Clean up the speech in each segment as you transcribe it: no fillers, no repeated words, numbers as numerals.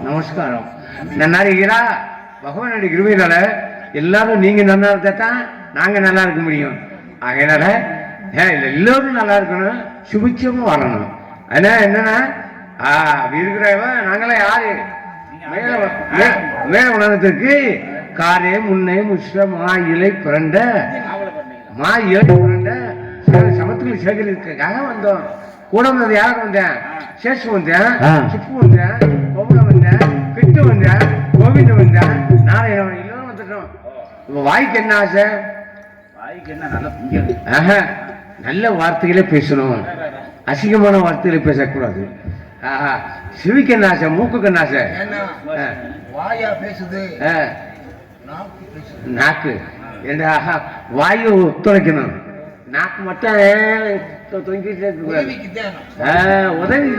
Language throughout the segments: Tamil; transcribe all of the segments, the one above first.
நமஸ்காரம். நல்லா இருக்கிறா பகவானுடைய கிருபையினால எல்லாரும் நீங்க நல்லா இருந்தாதான் நாங்க நல்லா இருக்க முடியும். அதனால எல்லோரும் நல்லா இருக்கணும், சுபிட்சமும் வரணும். அதனால என்னன்னா இருக்கிறவன் நாங்களாம் யாரு மேல உணர்ந்ததுக்கு காரே முன்னே முஷ்ட மா இலை புரண்ட மா இலை புரண்ட சமத்துக்கள் சேகரிக்கிறதுக்காக வந்தோம். கூட வந்தது யாரும் வந்தேன், சேஷு வந்தேன், சுப்பு வந்தேன், கோபுரம் வந்தேன், கிட்டு வந்தேன், கோவிந்தம் வந்தேன், நாராயணன் எல்லோரும் வந்துட்டோம். இப்ப வாய்க்கு என்ன ஆசை? வாய்க்கு என்ன நல்ல நல்ல வார்த்தைகளே பேசணும், அசிங்கமான வார்த்தைகளை பேசக்கூடாது. சிவிக்கு என்ன ஆசை? மூக்குக்கு என்ன ஆசை? வாயா பேசுது, நாக்கு ஏண்டா வாயு துளைக்கணும், நாக்கு மட்டும் உதவி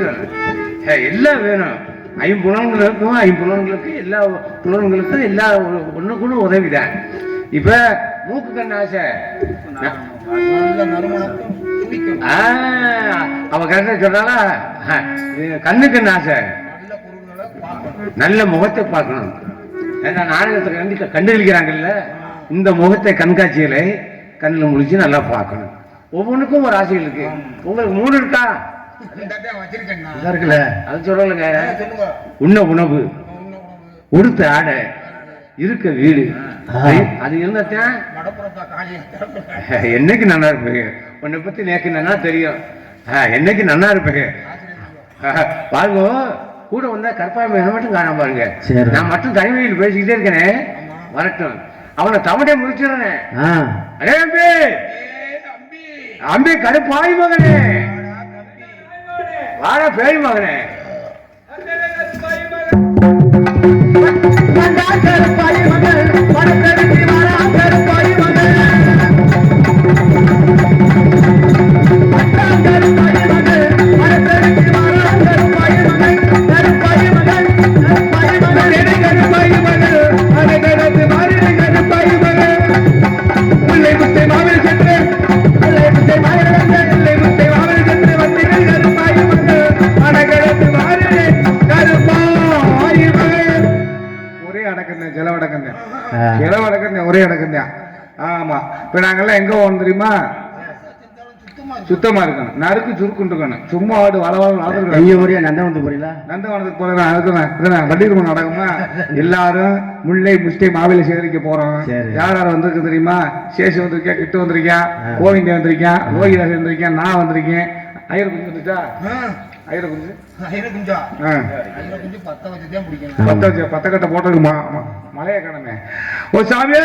எல்லாம் வேணும். ஐம்புலன்களுக்கு எல்லா புலன்களுக்கும் எல்லா ஒண்ணுக்குள்ள உதவிதான். இப்ப மூக்கு கண்ணு ஆசை, அவ கண்ண சொல்றாளா கண்ணுக்கு என்ன ஆசை? நல்ல முகத்தை பார்க்கணும். ஏன்னா நாடகத்தை கண்டுகளிக்கிறாங்கல்ல, இந்த முகத்தை கண்காட்சிகளை கண்ணில் முடிச்சு நல்லா பார்க்கணும். ஒவ்வொன்றுக்கும் ஒரு ஆசைகள் இருக்கு. உங்களுக்கு 3 இருக்கா? இருக்குல்ல, அது சொல்லலைங்க. உண்ண உணவு, உடுத்த ஆடை, இருக்க வீடு, அது இருந்தாத்தான் என்னைக்கு நல்லா இருப்பீங்க. உன்னை பத்தி நேக்கு நல்லா தெரியும், என்னைக்கு நல்லா இருப்பீங்க. பாருங்க, கூட வந்தா கற்பாமை என்ன மட்டும் காணாம பாருங்க. நான் மட்டும் தனிமையில் பேசிக்கிட்டே இருக்கேனே, வரட்டும். அவனை தமிழை முடிச்சிடறேன். அடே அம்பி, அம்பி கருப்பாய் மகனே, வாடா பேய் மகனே, கருப்பாய் மகன் படத்தெடுத்து வாடா கருப்பாய் மகன், கருப்பாய் மகன் படத்தெடுத்து வாடா கருப்பாய் மகன், கருப்பாய் மகன் கருப்பாய் மகன் கருப்பாய் மகன் அடகடத்து மாறி கருப்பாய் மகன், முல்லை முத்தை மாவில் சென்று முல்லை முத்தை மாவில் சென்று முல்லை முத்தை மாவில் சென்று வந்தீர்கள் கருப்பாய் மகன் அடகடத்து மாறி கருப்பாய் மகன். ஒரே அடக்கந்தேன், செலவடக்கந்தேன், செலவடக்கந்தேன், ஒரே அடக்கந்தேன். ஆமா, இப்ப நாங்கெல்லாம் எங்க போகணும் தெரியுமா? சுத்தமா இருக்கணும், நறுக்கு சுருக்குன்னு இருக்கணும். சும்மா ஆடு வளவளம் நந்தவனத்துக்கு போறீங்களா? நந்தவனத்துக்கு போறேன். அதுக்கு வண்டிருமன் நடக்குமா? எல்லாரும் முல்லை முஸ்டை மாவில சேகரிக்க போறோம். யார் யார் வந்திருக்கு தெரியுமா? சேஷு வந்திருக்கேன், கிட்டு வந்திருக்கேன், கோவிந்தன் வந்திருக்கேன், லோகிதாஸ் வந்திருக்கேன், நான் வந்திருக்கேன். ஐயர் குஞ்சு வந்துச்சா? ஐயர் குஞ்சு பத்த வச்சு பத்த கட்ட போட்டது மலைய கடமை. ஓ சாமி,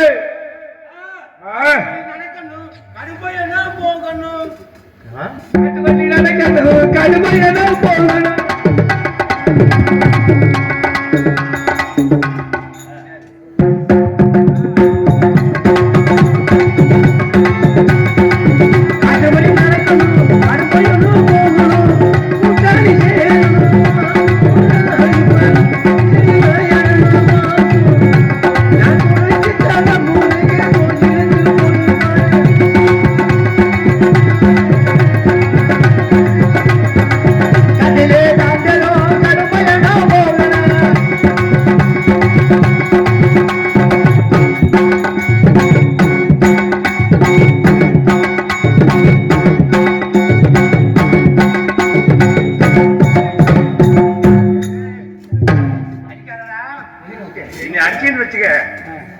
அடிச்சுன்னு வச்சுக்க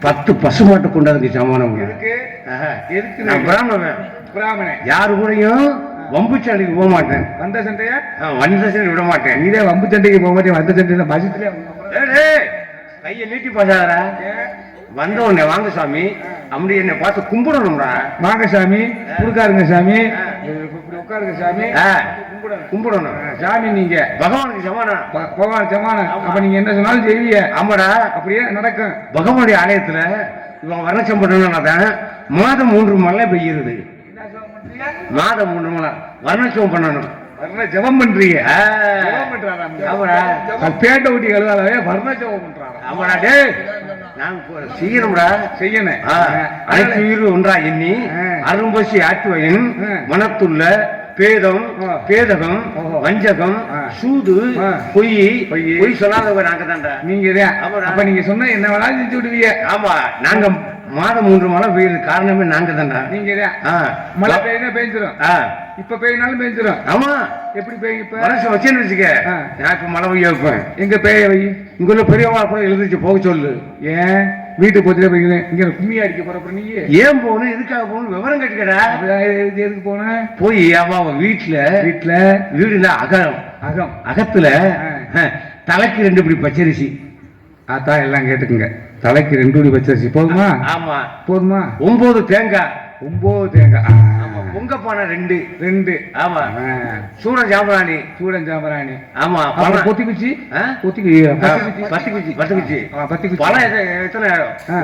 10 பசுமாட்டு கொண்டாந்து சமானம் இருக்கு. பிராமணன் யாரு கூடயும் வம்பு சண்டைக்கு போக மாட்டேன். வந்த சண்டைய விட மாட்டேன். இதே வம்பு சண்டைக்கு போக மாட்டேன், வந்த சண்டையில பசத்துல கையை நீட்டி பாசாதரா. வந்த உடனே வாங்க சாமி அப்படி என்னை பார்த்து கும்பிடணும்டா. வாங்க சாமி, கொடுக்காருங்க சாமி, இப்படி உட்காருங்க சாமி, கும்பிடணும் சாமி. நீங்க பகவானுக்கு சமானம். பகவான் சமானம். அப்ப நீங்க என்ன சொன்னாலும் செய்வீங்க. ஆமாடா, அப்படியே நடக்கும். பகவானுடைய ஆலயத்துல இவன் வர்ணச்சம் பண்ணணும்னாதான் மாதம் 3 மழை பெய்யுது. மாதம் 3 மழை வர்ணச்சம் பண்ணணும். ஜபம் பண்றீங்க. பேட்டை ஊட்டி கழுவாவே வர்ண ஜபம் பண்றாங்க. ஆமாடா டேய், நான் செய்யணும்டா, செய்யணும். அனைத்து உயிர் ஒன்றா எண்ணி அரும்பசி ஆற்றுவையின் மனத்துள்ள பேதம், பேதகம், வஞ்சகம், சூது, பொய் சொல்லாதவங்க நாங்க தான்டா. நீங்க அப்ப நீங்க சொன்ன என்ன வேணாலும் செஞ்சு விடுவீங்க. ஆமா, நாங்க மாதம் 3 மழை பெய்யுது காரணமே நாங்க தான்டா. நீங்க மழை பெய்யுனா பெய்ஞ்சிரும். இப்ப பெய்யினாலும் பெய்ஞ்சிரும். ஆமா, எப்படி பெய்யும்? இப்ப மனசு வச்சேன்னு வச்சுக்க, நான் இப்ப மழை பெய்ய வைப்பேன். எங்க பெய்ய வை? இங்குள்ள பெரியவா கூட எழுதிச்சு போக சொல்லு. ஏன் வீட்டுக்கு போச்சுட்டு போய் இங்க கும்மி அடிக்க போறப்ப நீ ஏன் போகணும், எதுக்காக போகணும் விவரம் கேட்டுக்கடா. எதுக்கு போன? போய் அவன் வீட்டுல வீடுல அகத்துல தலைக்கு 2 படி பச்சரிசி. அதான் எல்லாம் கேட்டுக்குங்க. தலைக்கு 2 படி பச்சரிசி போதுமா? ஆமா போதுமா. 9 தேங்காய். 9 தேங்காய். பொங்க பானை 2. ஆமா. சூடன் ஜாம்பராணி. ஆமா. கொத்தி குச்சி. பழம் எத்தனை?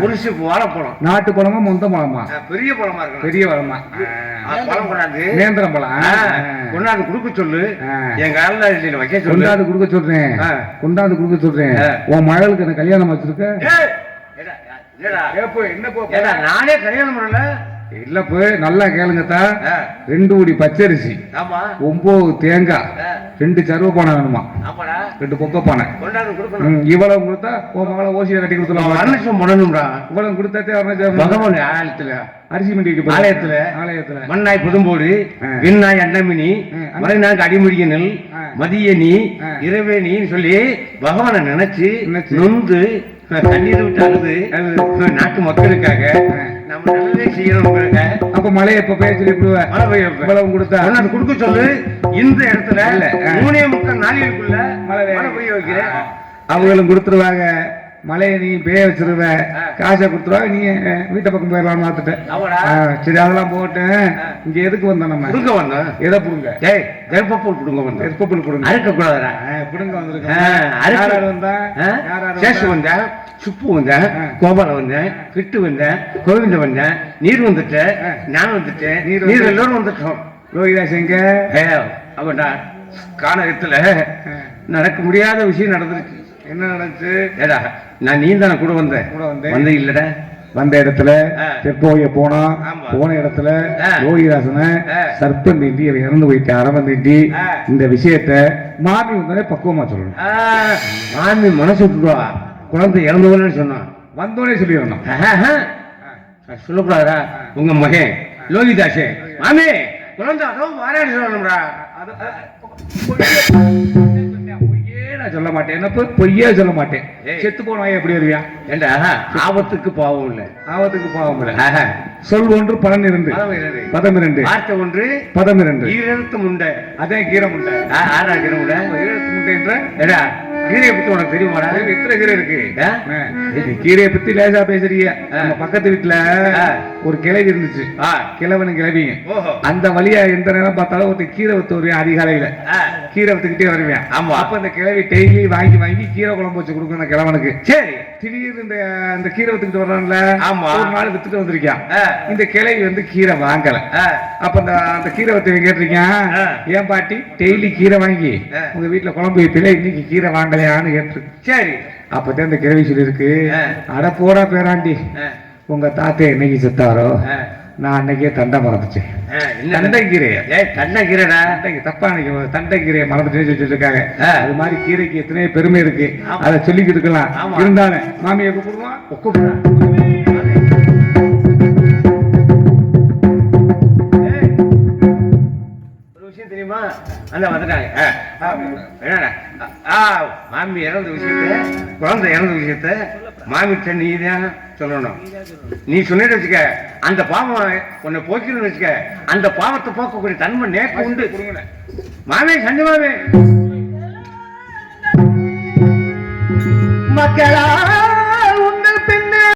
ஒரு சிப்பு வாழைப்பழம். நாட்டு பழமா மொந்த பழமா? பெரிய பழமா இருக்கு. பெரிய பழமா பழம் கொண்டாந்து நேந்திரம் பழம் கொண்டாந்து கொடுக்க சொல்லு. என் காலில் வைக்க சொல்லு. கொண்டாந்து கொடுக்க சொல்றேன். உன் மகளுக்கு என்ன கல்யாணம் வச்சிருக்க? என்ன நானே கல்யாணம் பண்ணல. இல்ல போய் நல்லா கேளுங்கத்தா. 2 படி பச்சரிசி, 9 தேங்காய், 2 சர்வ பானை வேணுமா? 2 பொக்க பானை. இவ்வளவு கொடுத்தா உன் மகளை ஓசியை கட்டி கொடுத்துலாம். வர்ணச்சம் பண்ணணும்டா. இவ்வளவு கொடுத்தாத்தே பகவான் ஆலயத்துல அரிசி மண்டி ஆலயத்துல மண்ணாய் புதும்போடு விண்ணாய் அண்டமினி மறைநாக்கு அடிமுடிய நெல் மதிய நீ இரவே நீன்னு சொல்லி பகவானை நினைச்சு நொந்து தண்ணீர் விட்டு அழுது நாட்டு மக்களுக்காக நம்ம நல்லதே செய்யணும். அப்ப மழையை எப்ப பெய்ய சொல்லி மழை பெய்ய கொடுத்தா அது கொடுக்க சொல்லு. இந்த இடத்துல 3.25 நாளிற்குள்ள மழை பெய்ய வைக்கிறேன். அவங்களும் கொடுத்துருவாங்க. மழையை நீ பெய்ய வச்சிருவ, காசை கொடுத்துருவாங்க. நீ வீட்டை பக்கம் போயிடலாம் மாத்துட்ட. சரி, அதெல்லாம் போட்டு இங்க எதுக்கு வந்தோம்? நம்ம புடுங்க வந்தோம். எதை புடுங்க? வெப்பப்பூல் புடுங்க வந்தோம். வெப்பப்பூல் புடுங்க அறுக்க கூடாதா? புடுங்க வந்திருக்கேன். வந்தா சேஷு வந்தேன், சுப்பு வந்தேன், கோபாலம் வந்தேன், கிட்டு வந்தேன், கோவிந்த வந்தேன், நீர் வந்துட்டேன், நான் வந்துட்டேன், நீர் எல்லோரும் வந்துட்டோம். லோகிதாஸ் எங்க? அவன்டா கானகத்துல நடக்க முடியாத விஷயம் நடந்துருக்கு. என்ன நடந்துச்சு? ஏடா நான் நீ தானே கூட வந்தேன் இல்லடா. வந்த இடத்துல தெப்போய போன இடத்துல லோகிதாசனை சர்ப்பம் தீண்டி இறந்து போயிட்டு அரவம் தீண்டி இந்த விஷயத்த மாமி வந்தாலே பக்குவமா சொல்லணும். மாமி மனசு விட்டுடுவா. குழந்தை இறந்தவன்னு சொன்னான். வந்தோடனே சொல்லிடணும். சொல்லக்கூடாதா? உங்க மகன் லோகிதாசே மாமி குழந்தை அதுவும் வாராடி சொல்லணும்டா. சொல்ல மாட்டேன். பொய்யே சொல்ல மாட்டேன். செத்து போன எப்படி வருவியா? ஏண்டா ஆபத்துக்கு பாவம் இல்ல. ஆபத்துக்கு பாவம் இல்ல. சொல் ஒன்று பலன் 2 பதம் 2 வார்த்தை 1 பதம் 2 ஈரத்து முண்டை. அதே கீரை முண்டை. ஆறா கீரை முண்டை ஈரத்து முண்டை என்ற கீரையை பத்தி உனக்கு தெரியுமாடா? எத்தனை கீரை இருக்கு? கீரையை பத்தி லேசா பேசுறீங்க. நம்ம பக்கத்து வீட்டுல ஒரு கிளவி இருந்துச்சு. கிழவனு கிளவிங்க. அந்த வழியா எந்த நேரம் பார்த்தாலும் ஒருத்தர் கீரை வித்து வருவேன். அதிகாலையில கீரை வித்துக்கிட்டே வருவேன். ஆமா. அப்ப அந்த கிளவி டெய்லி வாங்கி கீரை குழம்பு வச்சு கொடுக்கும் அந்த கிழவனுக்கு. சரி, திடீர்னு இந்த கீரை வித்துக்கிட்டு வர்றான்ல, ஒரு நாள் வித்துட்டு வந்திருக்கான். இந்த கிளவி வந்து கீரை வாங்கல. அப்ப அந்த கீரை வித்து கேட்டிருக்கேன், ஏன் பாட்டி டெய்லி கீரை வாங்கி உங்க வீட்டுல குழம்பு வைப்பில இன்னைக்கு கீரை வாங்கலையான்னு கேட்டு. சரி, அப்பதான் இந்த கிழவி சொல்லி இருக்கு, அட போடா பேராண்டி, உங்க தாத்தா என்னைக்கு செத்தாரோ நான் அன்னைக்கே தண்டை மறந்துச்சேன். தண்டைக்கீரைடா தப்பா தண்டைக்கீரையை மறந்துட்டேன்னு சொல்லிட்டு இருக்காங்க. அது மாதிரி கீரைக்கு எத்தனையோ பெருமை இருக்கு, அதை சொல்லிக்கிட்டு இருக்கலாம். இருந்தாலும் மாமியை கூப்பிடுவான். தெரியுமா? அந்த வந்துட்டாங்க. மாமி இறந்த விஷயத்த, குழந்தை இறந்த விஷயத்த மாமிட்ட நீ தான் சொல்லணும். நீ சொன்னிட்டு வச்சுக்க, அந்த பாவம் உன்னை போக்கணும்னு வச்சுக்க, அந்த பாவத்தை போக்கக்கூடிய தன்மை நேக்கு உண்டு. மாமே சஞ்ச மாமே மக்களா